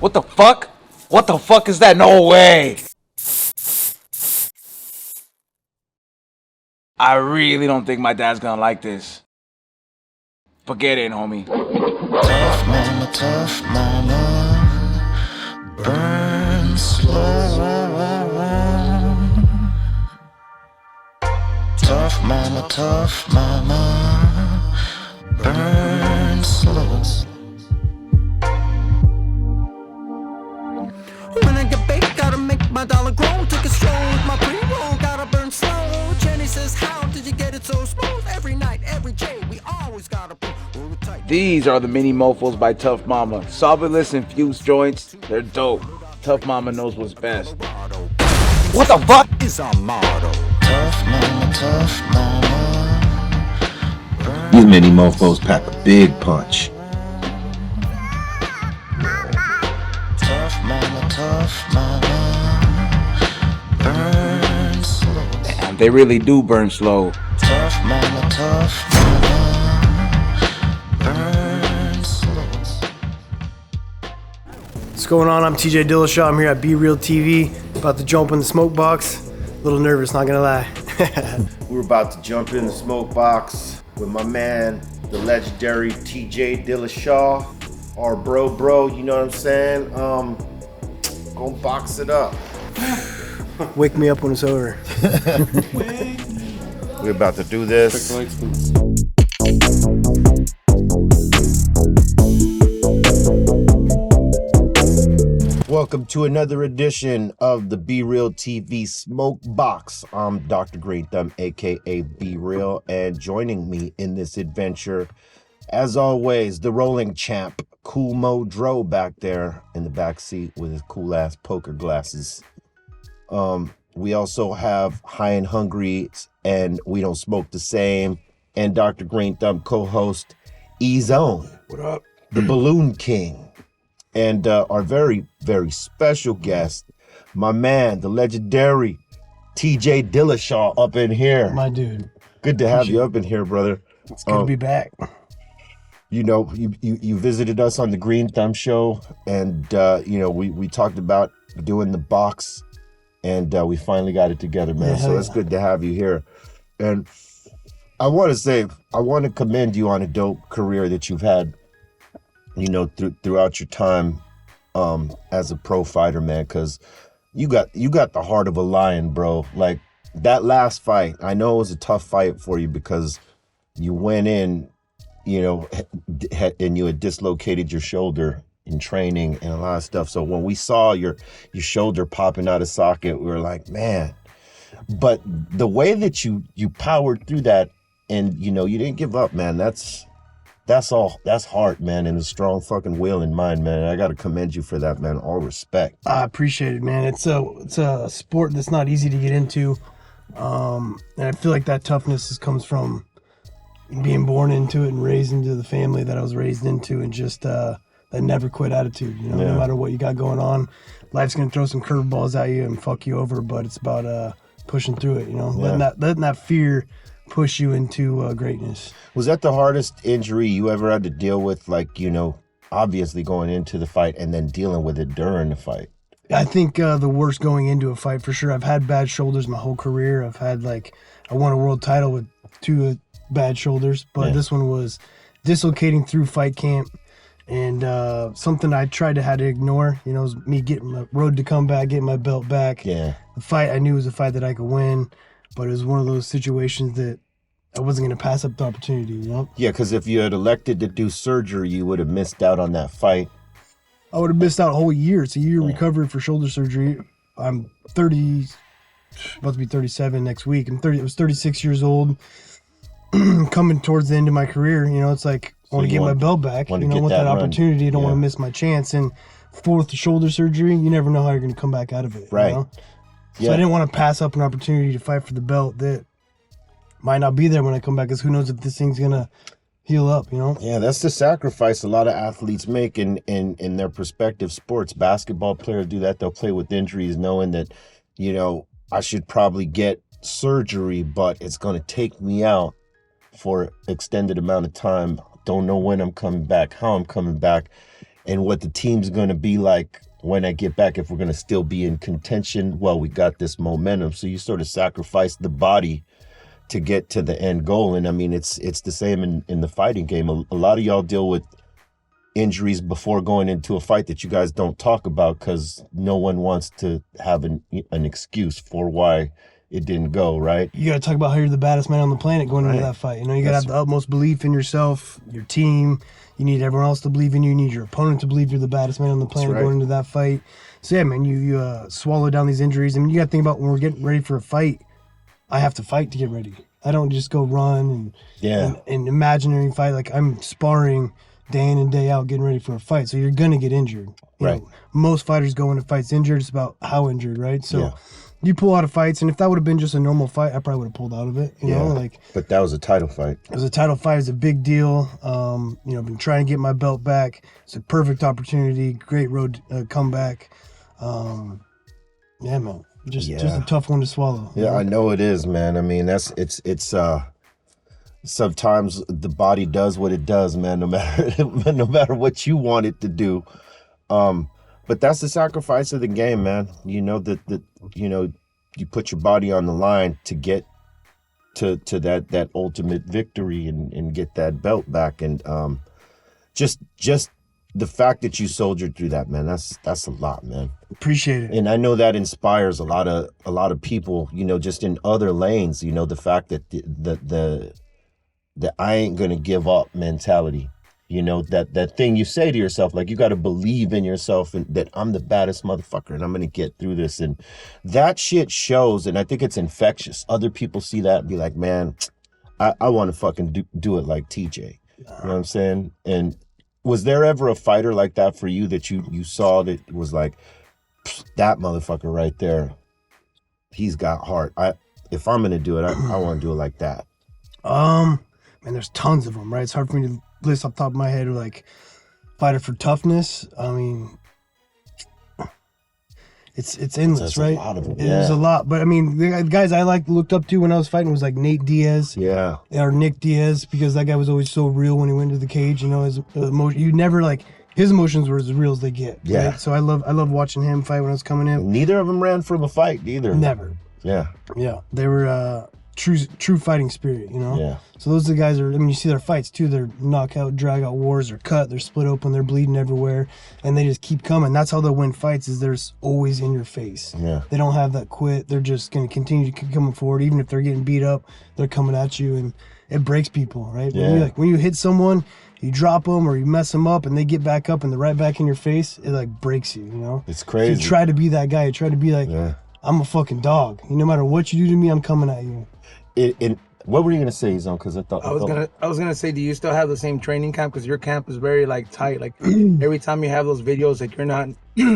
What the fuck? What the fuck is that? No way! I really don't think my dad's gonna like this. But get in, homie. Tough mama, burn slow. Tough mama, burn slow. When I get baked, gotta make my dollar grow. Take a stroll with my pre-roll, gotta burn slow. Jenny says, how did you get it so smooth? Every night, every day, we always gotta pull tight. These are the mini mofos by Tough Mama. Solventless infused joints, they're dope. Tough Mama knows what's best. What the fuck is our motto? Tough mama. These mini mofos pack a big punch. Tough mama, burn slow. Damn, they really do burn slow. Tough mama, burn slow. What's going on? I'm TJ Dillashaw. I'm here at BREALTV, about to jump in the Smokebox. A little nervous, not gonna lie. We're about to jump in the Smokebox with my man, the legendary TJ Dillashaw, our bro, you know what I'm saying? Gonna box it up. Wake me up when it's over. We're about to do this. Welcome to another edition of the BREALTV Smokebox. I'm Dr. Green Thumb, aka Be Real, and joining me in this adventure, as always, the rolling champ, Cool Mo Dro, back there in the back seat with his cool ass poker glasses. We also have High and Hungry and We Don't Smoke the Same, and Dr. Green Thumb co-host E-Zone. What up? The Balloon King. And our very, very special guest, my man, the legendary TJ Dillashaw, up in here. My dude. Good to have you up in here, brother. It's good to be back. You know, you visited us on the Green Thumb show, and you know, we talked about doing the box, and we finally got it together, man. So it's good to have you here. And I want to commend you on a dope career that you've had, you know, throughout your time as a pro fighter, man, because you got the heart of a lion, bro. Like that last fight, I know it was a tough fight for you because you went in, you know, and you had dislocated your shoulder in training and a lot of stuff. So when we saw your shoulder popping out of socket, we were like, man. But the way that you powered through that, and you know, you didn't give up, man. That's heart, man, and a strong fucking will and mind, man. I gotta commend you for that, man. All respect. I appreciate it, man. It's a sport that's not easy to get into, and I feel like that toughness comes from being born into it and raised into the family that I was raised into, and just that never quit attitude. You know, no matter what you got going on, life's gonna throw some curveballs at you and fuck you over, but it's about pushing through it. You know, letting that fear push you into greatness. Was that the hardest injury you ever had to deal with? Like, you know, obviously going into the fight and then dealing with it during the fight. I think the worst going into a fight for sure. I've had bad shoulders my whole career. I won a world title with 2 bad shoulders, but this one was dislocating through fight camp, and something I tried to had to ignore. You know, it was me getting my road to come back, getting my belt back. Yeah. The fight I knew was a fight that I could win, but it was one of those situations that I wasn't going to pass up the opportunity, you know? Yeah, because if you had elected to do surgery, you would have missed out on that fight. I would have missed out a whole year. It's a year recovery for shoulder surgery. I'm 30, about to be 37 next week. I was 36 years old, coming towards the end of my career. You know, it's like, I want to get my belt back. You know, I want that opportunity. I don't want to miss my chance. And with the shoulder surgery, you never know how you're going to come back out of it. Right. You know? So I didn't want to pass up an opportunity to fight for the belt that might not be there when I come back, because who knows if this thing's gonna heal up, you know? Yeah, that's the sacrifice a lot of athletes make in their respective sports. Basketball players do that. They'll play with injuries knowing that, you know, I should probably get surgery, but it's gonna take me out for extended amount of time. Don't know when I'm coming back, how I'm coming back. and what the team's going to be like when I get back, if we're going to still be in contention. Well, we got this momentum, so you sort of sacrifice the body to get to the end goal. And I mean, it's the same in the fighting game. A lot of y'all deal with injuries before going into a fight that you guys don't talk about because no one wants to have an excuse for why it didn't go, right? You got to talk about how you're the baddest man on the planet going into that fight. You know, you got to have the utmost belief in yourself, your team. You need everyone else to believe in you. You need your opponent to believe you're the baddest man on the planet going into that fight. So yeah, man, you swallow down these injuries. I mean, you got to think about when we're getting ready for a fight, I have to fight to get ready. I don't just go run and imaginary fight. Like, I'm sparring day in and day out getting ready for a fight. So you're going to get injured. You know, most fighters go into fights injured. It's about how injured, right? So you pull out of fights, and if that would have been just a normal fight, I probably would have pulled out of it. You know, like, but that was a title fight. It was a title fight. It's a big deal. You know, I've been trying to get my belt back. It's a perfect opportunity. Great road comeback. Yeah, man. Just a tough one to swallow. Yeah, I know it is, man. I mean, it's sometimes the body does what it does, man, no matter what you want it to do. But that's the sacrifice of the game, man. You know that you know, you put your body on the line to get to that ultimate victory and get that belt back. And just the fact that you soldiered through that, man, that's a lot, man. Appreciate it. And I know that inspires a lot of people, you know, just in other lanes. You know, the fact that the I ain't gonna give up mentality. You know, that thing you say to yourself, like, you got to believe in yourself and that I'm the baddest motherfucker and I'm going to get through this. And that shit shows, and I think it's infectious. Other people see that and be like, man, I want to fucking do it like TJ. You know what I'm saying? And was there ever a fighter like that for you that you saw that was like, that motherfucker right there, he's got heart. If I'm going to do it, I want to do it like that. Man, there's tons of them, right? It's hard for me to list off the top of my head, or like fighter for toughness. I mean, it's endless, right? A lot of them. There's a lot, but I mean, the guys I looked up to when I was fighting was like Nate Diaz, or Nick Diaz, because that guy was always so real when he went to the cage. You know, his emotion, you never like his emotions were as real as they get. Yeah. Right? So I love watching him fight when I was coming in. Neither of them ran from a fight either. Never. Yeah. They were true fighting spirit, you know? Yeah. So those are the guys you see their fights too. They're knockout, drag out wars, they're cut, they're split open, they're bleeding everywhere, and they just keep coming. That's how they'll win fights, is they're always in your face. Yeah. They don't have that quit. They're just going to continue to keep coming forward. Even if they're getting beat up, they're coming at you, and it breaks people, right? Yeah. When you hit someone, you drop them or you mess them up and they get back up and they're right back in your face, it like breaks you, you know? It's crazy. So you try to be that guy. You try to be like, I'm a fucking dog. No matter what you do to me, I'm coming at you. What were you gonna say, Zone? Because I was gonna say, do you still have the same training camp? Because your camp is very like tight. Like every time you have those videos, like you're not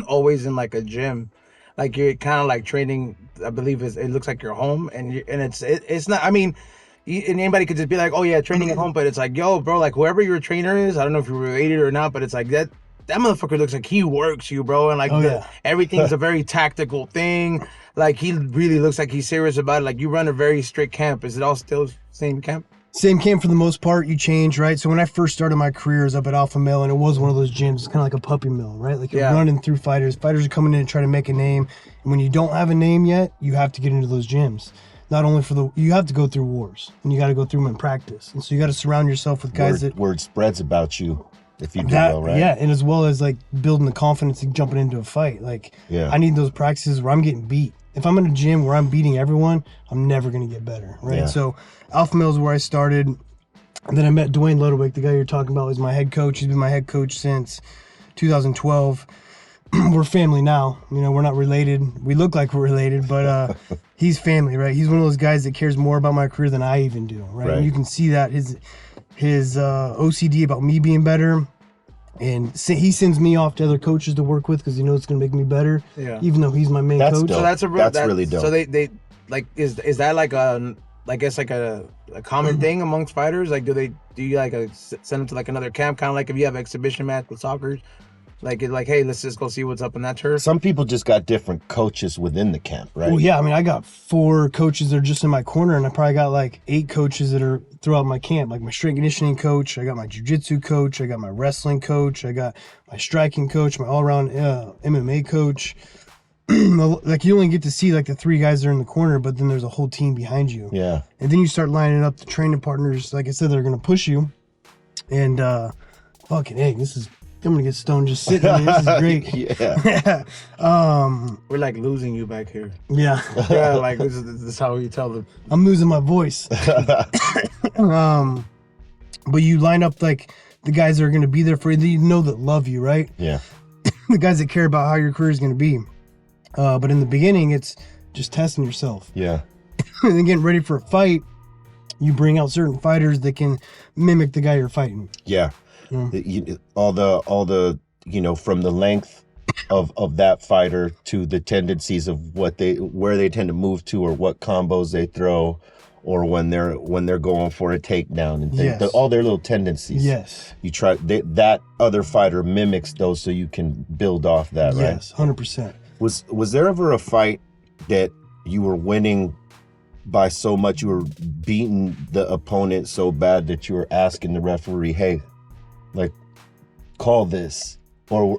always in like a gym. Like you're kind of like training. I believe it looks like you're home, and it's not. I mean, and anybody could just be like, oh yeah, training at home, but it's like, yo, bro, like whoever your trainer is, I don't know if you're related or not, but it's like that motherfucker looks like he works you, bro, and like everything's a very tactical thing. Like he really looks like he's serious about it. Like you run a very strict camp. Is it all still same camp? Same camp for the most part. You change, right? So when I first started my career, I was up at Alpha Mill, and it was one of those gyms. It's kind of like a puppy mill, right? Like you're running through fighters. Fighters are coming in and trying to make a name. And when you don't have a name yet, you have to get into those gyms. Not only you have to go through wars, and you got to go through them in practice. And so you got to surround yourself with guys word spreads about you if you do well, right? Yeah, and as well as like building the confidence and jumping into a fight. Like I need those practices where I'm getting beat. If I'm in a gym where I'm beating everyone, I'm never going to get better, right? Yeah. So Alpha Mill is where I started. And then I met Dwayne Lodewick, the guy you're talking about, is my head coach. He's been my head coach since 2012. We're family now. You know, we're not related. We look like we're related, but he's family, right? He's one of those guys that cares more about my career than I even do, right? And you can see that his OCD about me being better. And he sends me off to other coaches to work with because he knows it's going to make me better, even though he's my main coach. Dope. So that's really dope. So they like, is that like I guess like a common thing amongst fighters? Like do you like send them to like another camp, kind of like if you have exhibition match with soccer? Like, hey, let's just go see what's up in that turf. Some people just got different coaches within the camp, right? Well, yeah, I mean, I got 4 coaches that are just in my corner, and I probably got like 8 coaches that are throughout my camp. Like my strength conditioning coach, I got my jiu-jitsu coach, I got my wrestling coach, I got my striking coach, my all-around MMA coach. Like you only get to see like the 3 guys that are in the corner, but then there's a whole team behind you. Yeah. And then you start lining up the training partners. Like I said, they're gonna push you. And fucking egg, I'm gonna get stoned just sitting here. This is great. Yeah. We're like losing you back here. Yeah. Yeah, like this is how you tell them. I'm losing my voice. But you line up like the guys that are gonna be there for you, that you know that love you, right? Yeah. The guys that care about how your career is gonna be. But in the beginning, it's just testing yourself. Yeah. And then getting ready for a fight, you bring out certain fighters that can mimic the guy you're fighting. Yeah. All the from the length of that fighter to the tendencies of where they tend to move to, or what combos they throw, or when they're going for a takedown and things. Yes. All their little tendencies. Yes. You try that other fighter mimics those, so you can build off that, right? Yes, 100%. Was there ever a fight that you were winning by so much, you were beating the opponent so bad that you were asking the referee, hey, like, call this? Or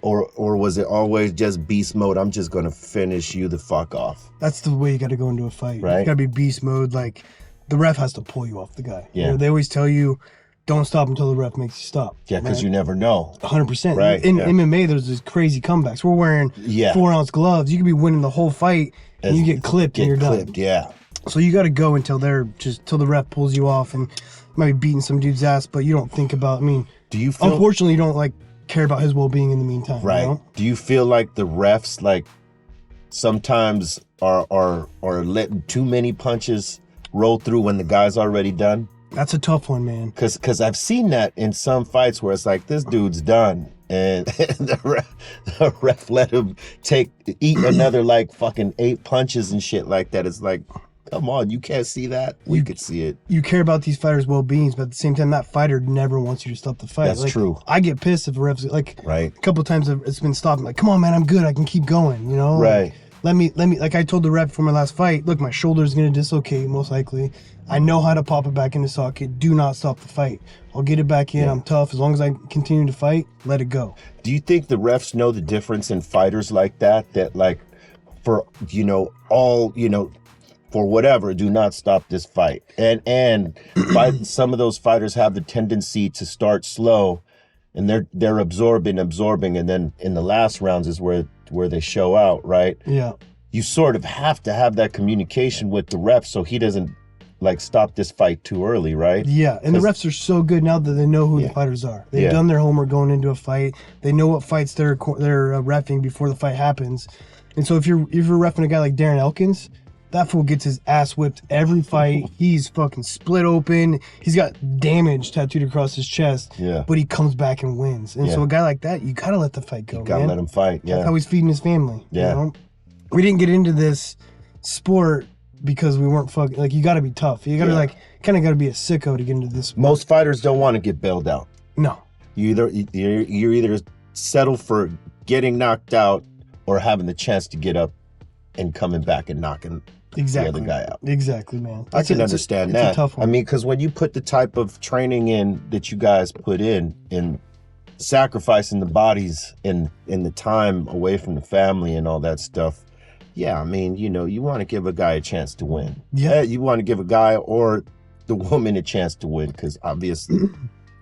was it always just beast mode? I'm just gonna finish you the fuck off. That's the way you got to go into a fight. Right. You got to be beast mode. Like the ref has to pull you off the guy. Yeah. You know, they always tell you, don't stop until the ref makes you stop. Yeah, because you never know. 100%. Right, In yeah. MMA, there's these crazy comebacks. We're wearing 4-ounce gloves. You could be winning the whole fight and you get clipped and you're done. Yeah. So you got to go until the ref pulls you off, and you might be beating some dude's ass, but you don't think about. I mean, Do you feel unfortunately, you don't like care about his well-being in the meantime. right? You know? Do you feel like the refs like sometimes are letting too many punches roll through when the guy's already done? That's a tough one, man. Because I've seen that in some fights where it's like, this dude's done, and the ref let him eat another like fucking 8 punches and shit like that. It's like, come on, you can't see that? We could see it. You care about these fighters' well-beings, but at the same time, that fighter never wants you to stop the fight. That's like, true. I get pissed if a ref's like, Right. a couple of times it's been stopped. I'm like, come on, man, I'm good. I can keep going. You know, Right. Let me. Like I told the ref for my last fight, look, my shoulder's gonna dislocate most likely. I know how to pop it back in the socket. Do not stop the fight. I'll get it back in. Yeah. I'm tough. As long as I continue to fight, let it go. Do you think the refs know the difference in fighters like that? That like, for for whatever, do not stop this fight. And some of those fighters have the tendency to start slow, and they're absorbing, and then in the last rounds is where they show out, right? Yeah. You sort of have to have that communication with the ref so he doesn't like stop this fight too early, right? Yeah, and the refs are so good now that they know who the fighters are. They've done their homework going into a fight. They know what fights they're reffing before the fight happens. And so if you're reffing a guy like Darren Elkins, that fool gets his ass whipped every fight. He's fucking split open. He's got damage tattooed across his chest. Yeah. But he comes back and wins. And so a guy like that, you gotta let the fight go. You gotta let him fight. Yeah. That's how he's feeding his family. Yeah. You know? We didn't get into this sport because we weren't fucking like, you gotta be tough. You gotta gotta be a sicko to get into this sport. Most fighters don't want to get bailed out. No. You're either settle for getting knocked out or having the chance to get up and coming back and knocking the other guy out. Exactly, man. I can understand that. It's a tough one. I mean, because when you put the type of training in that you guys put in sacrificing the bodies and the time away from the family and all that stuff, yeah, I mean, you want to give a guy a chance to win. Yeah. You want to give a guy or the woman a chance to win, because obviously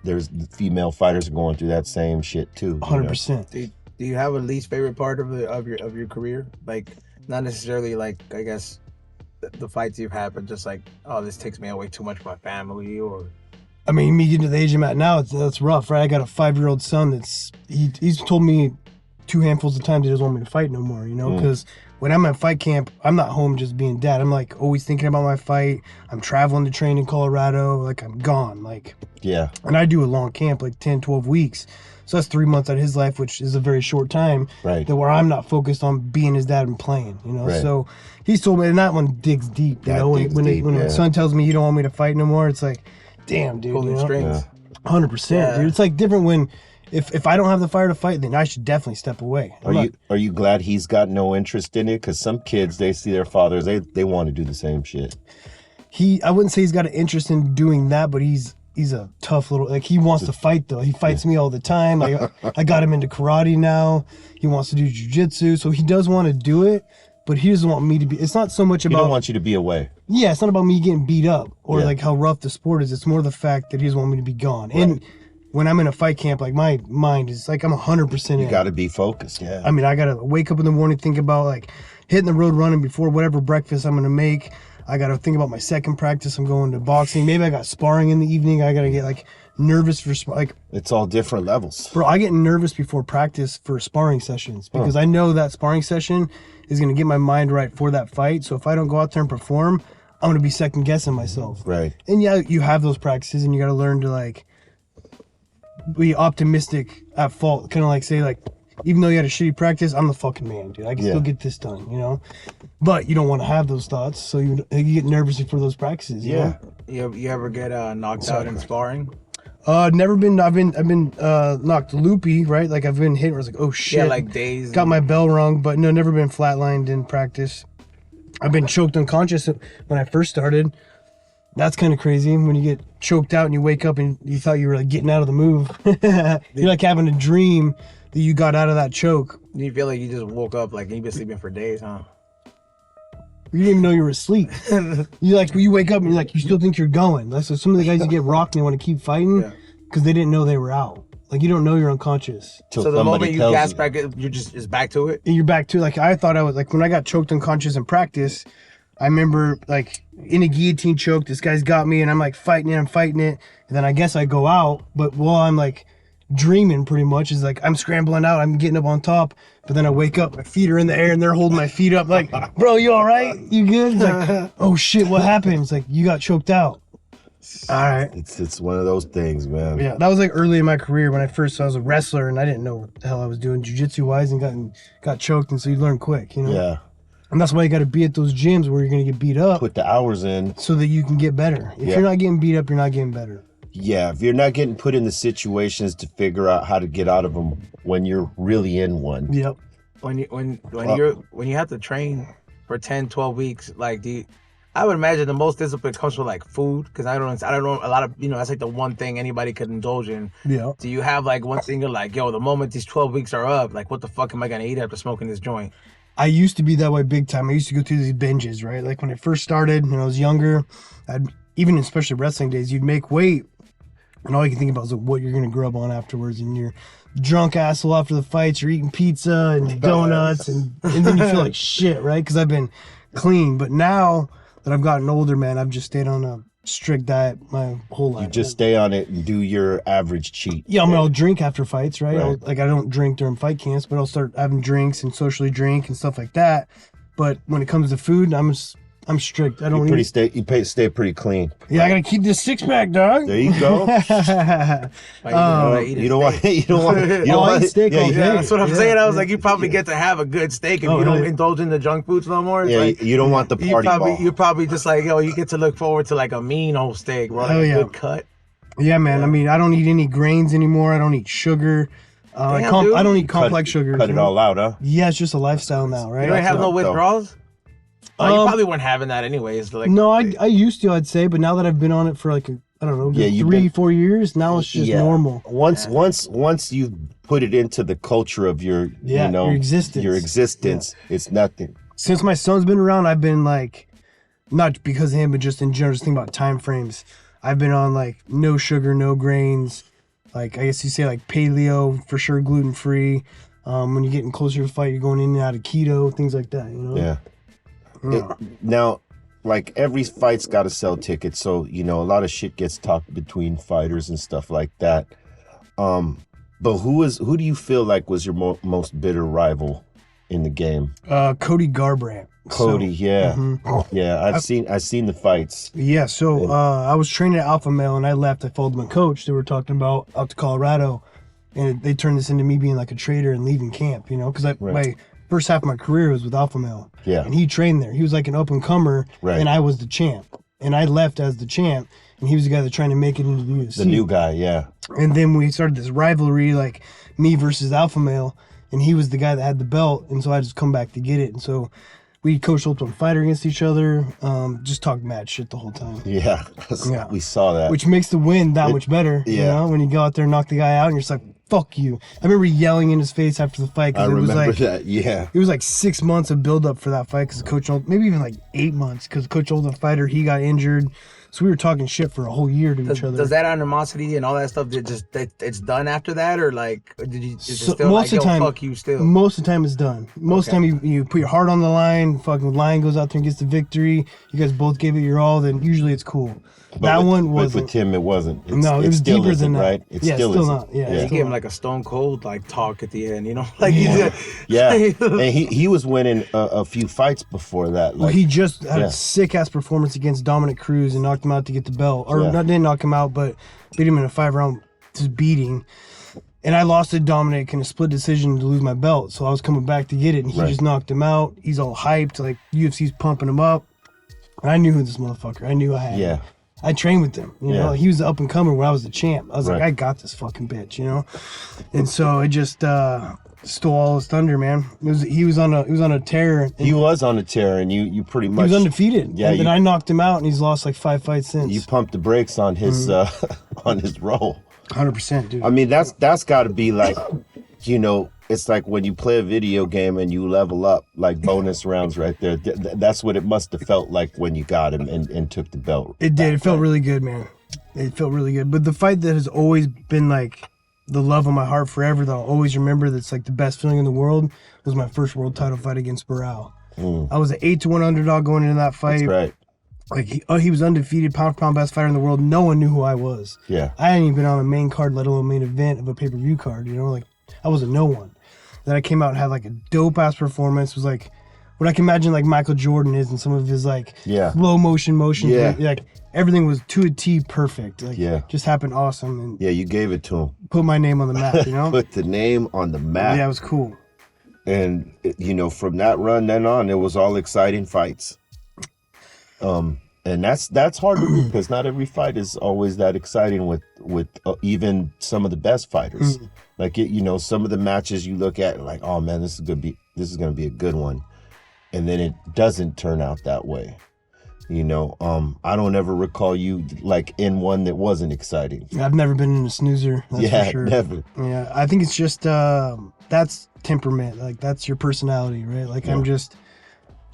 there's the female fighters are going through that same shit too. 100%. Do you have a least favorite part of your career? Like, not necessarily like, I guess, the fights you've had, but just like, oh, this takes me away too much from my family, or... I mean, me getting to the age I'm at now, that's rough, right? I got a 5-year-old son he's told me 2 handfuls of times he doesn't want me to fight no more, because when I'm at fight camp, I'm not home just being dad. I'm like always thinking about my fight. I'm traveling to train in Colorado, like I'm gone, like. Yeah. And I do a long camp, like 10, 12 weeks. So that's 3 months out of his life, which is a very short time. Right. That where I'm not focused on being his dad and playing, Right. So he's told me, and that one digs deep, when my son tells me you don't want me to fight no more, it's like, damn, dude. Pulling strings. 100%, dude. It's like different when if I don't have the fire to fight, then I should definitely step away. Are you glad he's got no interest in it? Because some kids, they see their fathers, they want to do the same shit. I wouldn't say he's got an interest in doing that, but he's a tough little, like, he wants to fight though. He fights me all the time. I got him into karate now. He wants to do jujitsu, so he does want to do it, but he doesn't want me to be. It's not so much about. He don't want you to be away. Yeah, it's not about me getting beat up or like how rough the sport is. It's more the fact that he doesn't want me to be gone. Right. And when I'm in a fight camp, like, my mind is like, I'm 100% in. You got to be focused. Yeah. I mean, I got to wake up in the morning, think about like hitting the road running before whatever breakfast I'm going to make. I got to think about my second practice. I'm going to boxing. Maybe I got sparring in the evening. I got to get like nervous for like. It's all different levels. Bro, I get nervous before practice for sparring sessions because I know that sparring session is going to get my mind right for that fight. So if I don't go out there and perform, I'm going to be second guessing myself. Right. And yeah, you have those practices and you got to learn to like be optimistic at fault. Kind of like say like, even though you had a shitty practice, I'm the fucking man, dude. I can still get this done, you know? But you don't want to have those thoughts, so you get nervous before those practices, you know? You ever get knocked out in sparring? Never been. I've been knocked loopy, right? Like, I've been hit where I was like, oh shit. Yeah, like dazed. Got my bell rung, but no, never been flatlined in practice. I've been choked unconscious when I first started. That's kind of crazy when you get choked out and you wake up and you thought you were like getting out of the move. You're like having a dream that you got out of that choke. You feel like you just woke up like you've been sleeping for days, huh? You didn't even know you were asleep. You wake up and you're like, you still think you're going. Like, so some of the guys you get rocked and they want to keep fighting because they didn't know they were out. Like, you don't know you're unconscious. So the moment you gas back, you're just back to it? And you're back to it. Like, I thought I was, like, when I got choked unconscious in practice, I remember, like, in a guillotine choke, this guy's got me and I'm like fighting it. And then I guess I go out, but while I'm like dreaming pretty much is like I'm scrambling out, I'm getting up on top, but then I wake up, my feet are in the air and they're holding my feet up like, bro, you all right? You good? It's like, oh shit, what happened? It's like, you got choked out. All right. It's one of those things, man. Yeah, that was like early in my career when I was a wrestler and I didn't know what the hell I was doing jiu-jitsu wise and got choked, and so you learn quick, you know? Yeah. And that's why you got to be at those gyms where you're going to get beat up. Put the hours in. So that you can get better. If you're not getting beat up, you're not getting better. Yeah, if you're not getting put in the situations to figure out how to get out of them when you're really in one. Yep. When you have to train for 10, 12 weeks, like I would imagine the most discipline comes from like food, because I don't know a lot of, that's like the one thing anybody could indulge in. Yeah. Do you have like one thing you're like, yo, the moment these 12 weeks are up, like what the fuck am I gonna eat after smoking this joint? I used to be that way big time. I used to go through these binges, right? Like when I first started, when I was younger, even especially wrestling days, you'd make weight, and all you can think about is like what you're gonna grub on afterwards, and you're drunk asshole after the fights, you're eating pizza and donuts, and then you feel like shit, right? Because I've been clean, but now that I've gotten older, man, I've just stayed on a strict diet my whole life. You just stay on it and do your average cheat. Yeah, I mean, I'll drink after fights, right? I don't drink during fight camps, but I'll start having drinks and socially drink and stuff like that. But when it comes to food, I'm strict. I don't stay pretty clean. Yeah, I gotta keep this 6-pack, dog. There you go. You don't want steak all day. Yeah, that's what I'm saying. I was like, you probably get to have a good steak if you don't indulge in the junk foods no more. It's like, you don't want the party ball. You probably just like, yo, you get to look forward to like a mean old steak, bro, like a good cut. Yeah, man. I mean, I don't eat any grains anymore. I don't eat sugar. I don't eat complex sugars. Cut it all out, huh? Yeah, it's just a lifestyle now, right? You don't have no withdrawals? You probably weren't having that anyways. Like, no, I used to, I'd say, but now that I've been on it for like, I don't know, 3-4 years, now it's just normal. Once you put it into the culture of your existence, it's nothing. Since my son's been around, I've been like, not because of him, but just in general, just think about time frames. I've been on like no sugar, no grains. Like, I guess you say like paleo, for sure, gluten free. When you're getting closer to the fight, you're going in and out of keto, things like that, you know? Yeah. Now, like every fight's got to sell tickets, so a lot of shit gets talked between fighters and stuff like that. But who do you feel like was your most bitter rival in the game? Cody Garbrandt. Yeah, I've seen the fights. Yeah, so I was training at Alpha Male and I left. I followed my coach. They were talking about out to Colorado, and they turned this into me being like a traitor and leaving camp. Because my first half of my career was with Alpha Male. Yeah. And he trained there. He was like an up and comer, and I was the champ. and I left as the champ, and he was the guy that trying to make it into the UFC. The new guy, yeah. And then we started this rivalry, like me versus Alpha Male, and he was the guy that had the belt, and so I just come back to get it. And so we coached Ultimate Fighter against each other, just talked mad shit the whole time. Yeah, we saw that. Which makes the win that much better, you know, when you go out there and knock the guy out, and you're just like, fuck you. I remember yelling in his face after the fight, because it was like, that, yeah. It was like 6 months of build up for that fight, because Coach, maybe even like 8 months, because Coach Ultimate Fighter, he got injured. So we were talking shit for a whole year to each other. Does that animosity and all that stuff, it's done after that, or like is it still most like, of the time, fuck you still? Most of the time it's done. Most of the time you put your heart on the line, fucking Lion goes out there and gets the victory, you guys both gave it your all, then usually it's cool. But one wasn't. With Tim, it wasn't. No, it was deeper than that. Right? It's still not. Yeah. He gave him like a stone cold like talk at the end, you know? Like yeah. And he was winning a few fights before that. Like, well, he just had a sick ass performance against Dominic Cruz and knocked him out to get the belt. Or didn't knock him out, but beat him in a 5-round just beating. And I lost to Dominic in a split decision to lose my belt. So I was coming back to get it, and he just knocked him out. He's all hyped, like UFC's pumping him up. And I knew who this motherfucker. I knew I had him. I trained with him, you know. He was the up and comer when I was the champ. I was like, I got this fucking bitch, you know. And so it just stole all his thunder, man. He was on a tear. He was on a tear, and you pretty much. He was undefeated. Yeah, and then I knocked him out, and he's lost like 5 fights since. You pumped the brakes on his on his roll. 100%, dude. I mean, that's got to be like, you know, it's like when you play a video game and you level up, like bonus rounds right there. That's what it must have felt like when you got him and took the belt. It did. It felt really good, man. It felt really good. But the fight that has always been like the love of my heart forever, that I'll always remember, that's like the best feeling in the world, was my first world title fight against Barao. I was an 8-1 underdog going into that fight. That's right. Like he was undefeated, pound for pound best fighter in the world. No one knew who I was. Yeah. I hadn't even been on a main card, let alone main event of a pay-per-view card, you know? Like, I was a no one. Then I came out and had like a dope-ass performance. It was like what I can imagine like Michael Jordan is in some of his like slow motion. Yeah. Like everything was to a T perfect. Like just happened awesome. And you gave it to him. Put my name on the map, you know? Put the name on the map. Yeah, it was cool. And, you know, from that run then on, it was all exciting fights. And that's hard to do, because not every fight is always that exciting with even some of the best fighters. Like, you know, some of the matches you look at like, oh man, this is gonna be a good one, and then it doesn't turn out that way. You know, I don't ever recall you like in one that wasn't exciting. I've never been in a snoozer. That's for sure. Never. Yeah, I think it's just that's temperament. Like that's your personality, right? Like I'm just,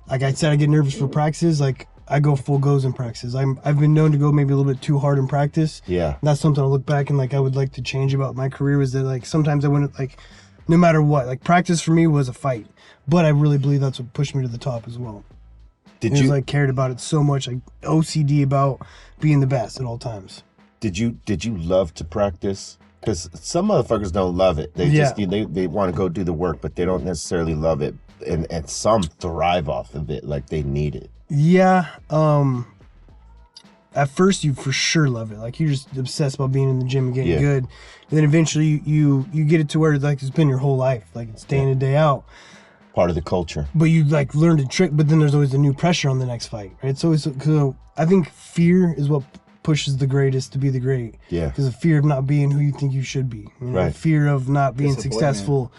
like I said, I get nervous for practices. Like I go full goes in practices. I've been known to go maybe a little bit too hard in practice. Yeah. That's something I look back and like I would like to change about my career, is that like sometimes I wouldn't, like, no matter what, like practice for me was a fight. But I really believe that's what pushed me to the top as well. Did you like cared about it so much, like OCD about being the best at all times. Did you love to practice? Because some motherfuckers don't love it. They just they want to go do the work, but they don't necessarily love it. And some thrive off of it, like they need it. Yeah. At first you for sure love it. Like you're just obsessed about being in the gym and getting good. And then eventually you get it to where like it's been your whole life. Like it's day in and day out. Part of the culture. But you like learn to trick, but then there's always a new pressure on the next fight, right? So I think fear is what pushes the greatest to be the great. Yeah. Because of fear of not being who you think you should be. You know? Right. Fear of not being successful.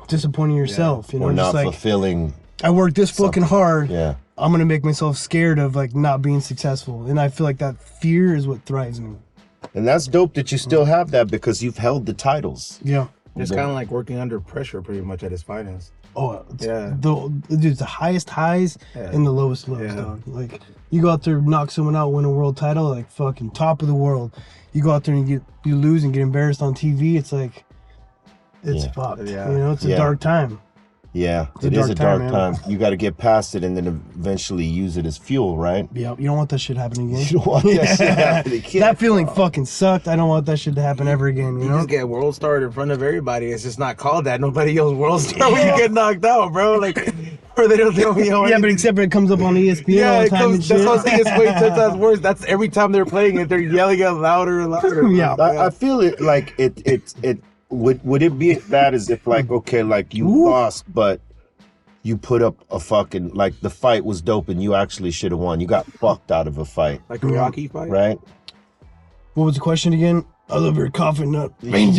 Disappointing yourself. You know, or not just like, fulfilling. I worked this fucking hard. Yeah. I'm gonna make myself scared of like not being successful, and I feel like that fear is what thrives me. And that's dope that you still have that, because you've held the titles. Yeah. It's kind of like working under pressure, pretty much at his finest. Oh, the highest highs and the lowest lows, dog. Like you go out there, knock someone out, win a world title, like fucking top of the world. You go out there and you lose and get embarrassed on TV. It's like it's fucked. Yeah. You know, it's a dark time. Yeah, it is a dark time. You got to get past it and then eventually use it as fuel, right? Yeah, you don't want that shit happening again. You don't want that shit happening again. That feeling fucking sucked. I don't want that shit to happen ever again. You know? just get world star in front of everybody. It's just not called that. Nobody yells world star when you get knocked out, bro. Like, or they don't know. Yeah, but except for it comes up on ESPN all the time and shit. That's what I'm saying. It's way 10 times worse. That's every time they're playing it, they're yelling it louder and louder. I feel it like it would it be as bad as if like, okay, like you lost, but you put up a fucking, like, the fight was dope and you actually should have won. You got fucked out of a fight. Like a Rocky fight? Right? What was the question again? I love your coffin nut. I'm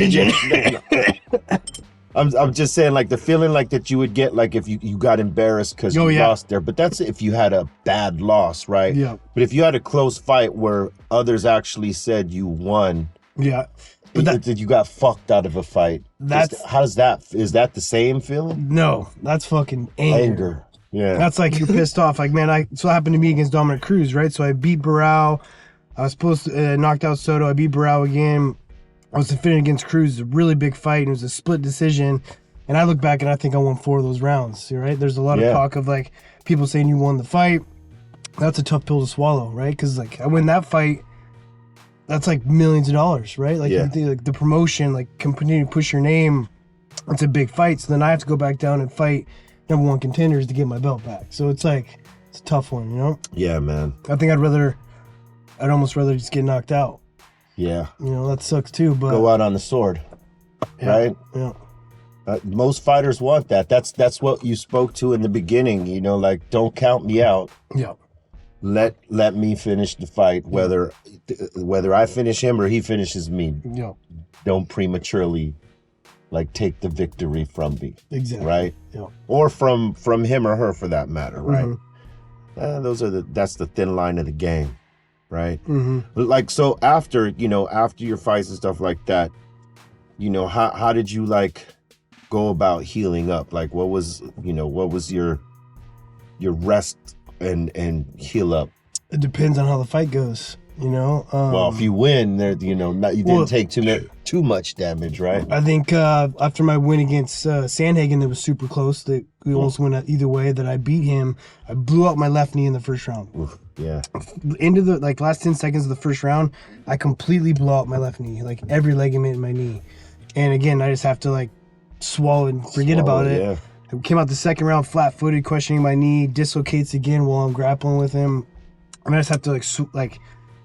just saying, like, the feeling like that you would get, like, if you got embarrassed because you lost there. But that's if you had a bad loss, right? Yeah. But if you had a close fight where others actually said you won, Yeah. But that you got fucked out of a fight. Is that the same feeling? No, that's fucking anger. Yeah. That's like you're pissed off. Like, man, so it happened to me against Dominic Cruz, right? So I beat Barao. I was supposed to knocked out Soto. I beat Barao again. I was defending against Cruz. It was a really big fight. And it was a split decision. And I look back and I think I won 4 of those rounds, right? There's a lot of talk of like people saying you won the fight. That's a tough pill to swallow, right? Because like I win that fight. That's like millions of dollars, right? Like, you think, like the promotion, like continue to push your name. It's a big fight. So then I have to go back down and fight #1 contenders to get my belt back. So it's like, it's a tough one, you know? Yeah, man. I think I'd almost rather just get knocked out. Yeah. You know, that sucks too, but. Go out on the sword, right? Yeah. Most fighters want that. That's what you spoke to in the beginning, you know, like, don't count me out. Yeah. Let me finish the fight, whether I finish him or he finishes me. Yeah. Don't prematurely, like, take the victory from me. Exactly. Right? Yeah. Or from him or her, for that matter, right? Mm-hmm. That's the thin line of the game, right? Mm-hmm. Like, so after your fights and stuff like that, you know, how did you, like, go about healing up? Like, what was your rest and heal up? It depends on how the fight goes, you know. Well, if you win, there, you didn't take too much damage, right? I think after my win against Sandhagen, that was super close. That we almost went either way. That I beat him. I blew out my left knee in the first round. Oof, yeah. Into the last 10 seconds of the first round, I completely blew out my left knee, like every ligament in my knee. And again, I just have to like swallow and forget about it. Yeah. I came out the second round flat-footed, questioning my knee, dislocates again while I'm grappling with him. I just have to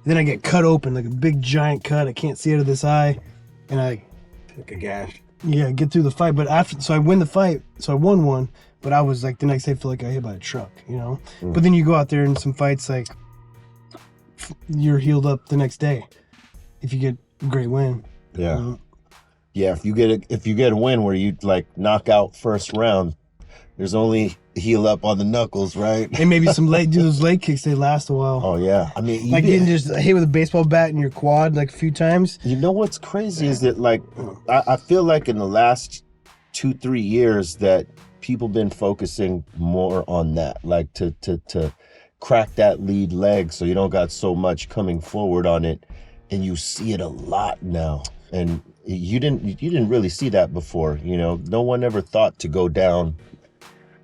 then I get cut open, like a big giant cut. I can't see out of this eye, and I like a gash. Yeah, get through the fight. But so I win the fight, so I won one. But I was like the next day, I feel like I got hit by a truck, you know. But then you go out there in some fights, like you're healed up the next day if you get a great win. Yeah. You know? Yeah, if you get a win where you like knock out first round, there's only heal up on the knuckles, right? And maybe do those leg kicks, they last a while. Oh yeah, I mean, like getting just hit with a baseball bat in your quad like a few times. You know what's crazy is that like I feel like in the last 2-3 years that people been focusing more on that, like to crack that lead leg so you don't got so much coming forward on it, and you see it a lot now. And you didn't really see that before, you know. No one ever thought to go down.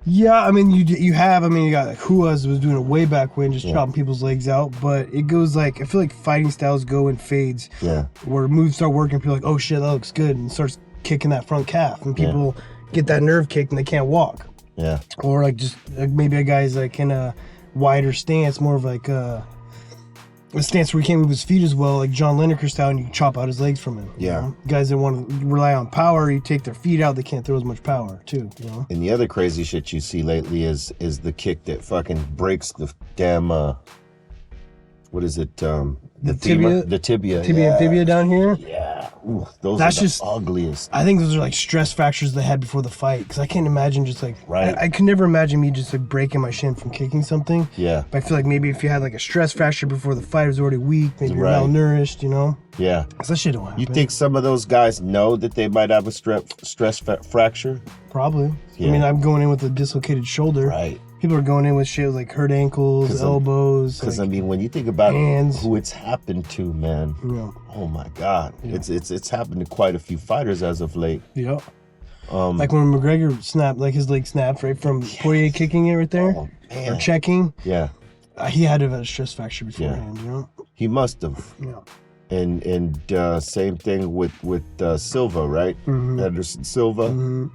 Yeah, I mean, you got like Huas was doing it way back when, just chopping people's legs out. But it goes like, I feel like fighting styles go in fades. Yeah. Where moves start working, people are like, oh shit, that looks good, and starts kicking that front calf, and people get that nerve kicked and they can't walk. Yeah. Or like just maybe a guy's like in a wider stance, more of like a stance where he can't move his feet as well, like John Lineker style, and you chop out his legs from him. Yeah. You know? Guys that want to rely on power, you take their feet out, they can't throw as much power too, you know? And the other crazy shit you see lately is the kick that fucking breaks the damn what is it? The tibia? The tibia. And fibia down here? Yeah. Ooh, those That's are the just ugliest. I think those are like stress fractures they had before the fight, because I can't imagine just like I could never imagine me just like breaking my shin from kicking something. Yeah. But I feel like maybe if you had like a stress fracture before the fight, it was already weak, maybe you're malnourished, you know? Yeah. Because that shit don't happen. You think some of those guys know that they might have a stress fracture? Probably. Yeah. I mean, I'm going in with a dislocated shoulder. Right. People are going in with shit like hurt ankles, elbows. Because like, I mean, when you think about hands. who it's happened to, man, oh my God, it's happened to quite a few fighters as of late. Yeah. Like when McGregor snapped, like his leg snapped right from Poirier kicking it right there, or checking. Yeah. He had to have had a stress fracture beforehand, you know. He must have. Yeah. And same thing with Silva, right? Mm-hmm. Anderson Silva. Mm-hmm.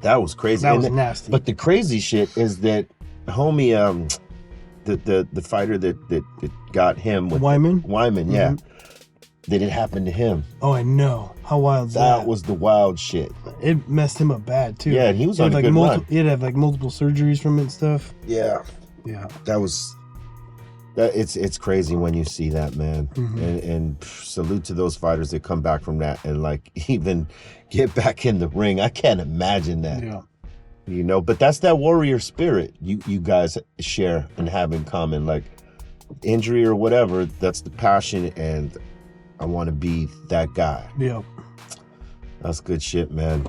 That was crazy. That was nasty. But the crazy shit is that homie, the fighter that got him with Wyman, yeah. that it happened to him. Oh, I know. How wild is that? That was the wild shit. It messed him up bad too. Yeah, and he was on a good run. He'd have like multiple surgeries from it and stuff. Yeah. Yeah. It's crazy when you see that, man. And salute to those fighters that come back from that and like even get back in the ring. I can't imagine that. Yeah. You know, but that's that warrior spirit you guys share and have in common. Like injury or whatever, that's the passion, and I want to be that guy. Yeah. That's good shit, man.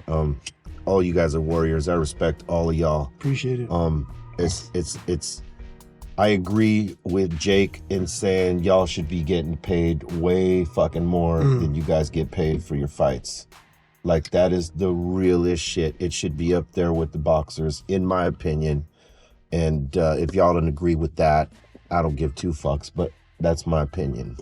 All you guys are warriors. I respect all of y'all. Appreciate it. It's I agree with Jake in saying y'all should be getting paid way fucking more than you guys get paid for your fights. Like, that is the realest shit. It should be up there with the boxers, in my opinion. And if y'all don't agree with that, I don't give two fucks, but that's my opinion.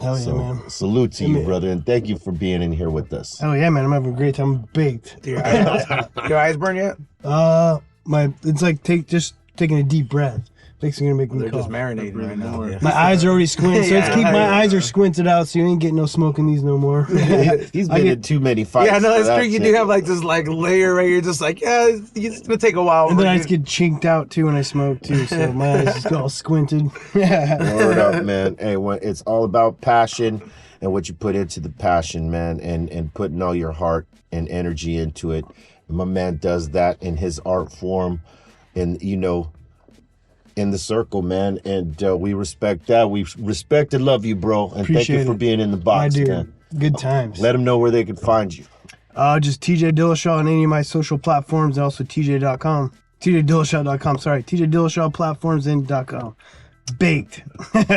Hell yeah, man. Salute to you, brother, and thank you for being in here with us. Hell yeah, man. I'm having a great time. I'm baked. Your eyes burn yet? It's like just taking a deep breath. It's gonna make me They're cough. just marinating right now. Yeah. My eyes are already squinted, so my eyes are squinted out, so you ain't getting no smoke in these no more. He's been in too many fights. Yeah, no, that's true. You shit. do have like this like layer right here, just like, yeah, it's gonna take a while. And then I just get chinked out too when I smoke too, so my eyes just all squinted. Word up, man. Hey, it's all about passion and what you put into the passion, man, and putting all your heart and energy into it. My man does that in his art form, and you know, in the circle, man, and we respect that. We respect and love you, bro, and Appreciate thank you for being in the box, man. Good times. Let them know where they can find you. Just TJ Dillashaw on any of my social platforms, and also TJ.com. TJDillashaw.com, sorry. TJ Dillashaw platforms and .com. Baked. Baked.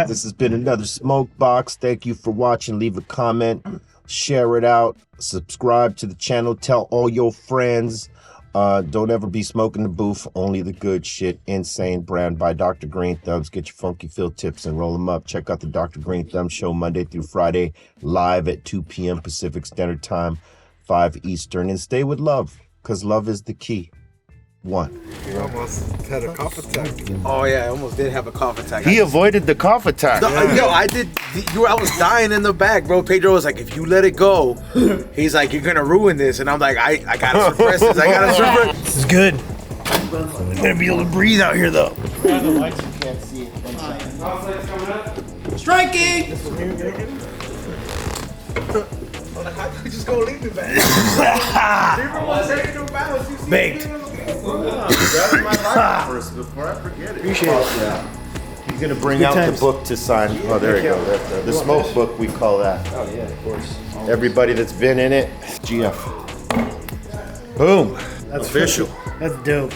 This has been another Smokebox. Thank you for watching. Leave a comment, share it out, subscribe to the channel, tell all your friends. Don't ever be smoking the booth, only the good shit. Insane brand by Dr. Green Thumbs. Get your funky fill tips and roll them up. Check out the Dr. Green Thumbs show Monday through Friday, live at 2 p.m. Pacific Standard Time, 5 Eastern. And stay with love, because love is the key. One. You almost had a cough attack. Oh yeah, I almost did have a cough attack. He avoided the cough attack. Yo, I did. I was dying in the back, bro. Pedro was like, "If you let it go," he's like, "You're gonna ruin this." And I'm like, "I gotta suppress this. I gotta suppress." This is good. I'm gonna be able to breathe out here though. Striking! Just go leave me back. Baked. Grab my life first before I forget it. Appreciate it. Yeah. He's gonna bring Good out times. the book to sign. Oh, there you go. The smoke book, we call that. Oh yeah, of course. Everybody that's been in it, GF. Boom. That's official. That's dope.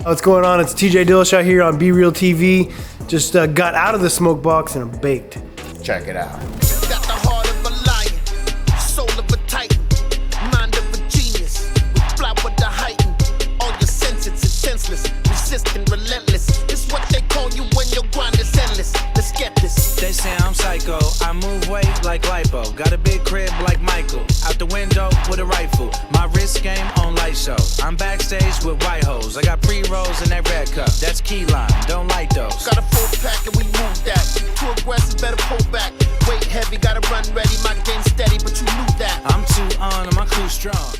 What's going on? It's TJ Dillashaw here on BREALTV. Just got out of the smoke box and I'm baked. Check it out. Got the heart of a lion, soul of a titan, mind of a genius, with fly with the heighten. All your senses is senseless, resistant, relentless. It's what they call you when your grind is endless. Let's get this. They say I'm psycho, I move weight like lipo. Got a big crib like Michael, out the window with a rifle. My wrist game on light show. I'm backstage with white hoes. I got pre-rolls in that red cup. That's key lime, don't like those. Got a full pack and we move that. Too aggressive, better pull back. Weight heavy, gotta run ready. My game steady, but you knew that. I'm too on, my crew strong.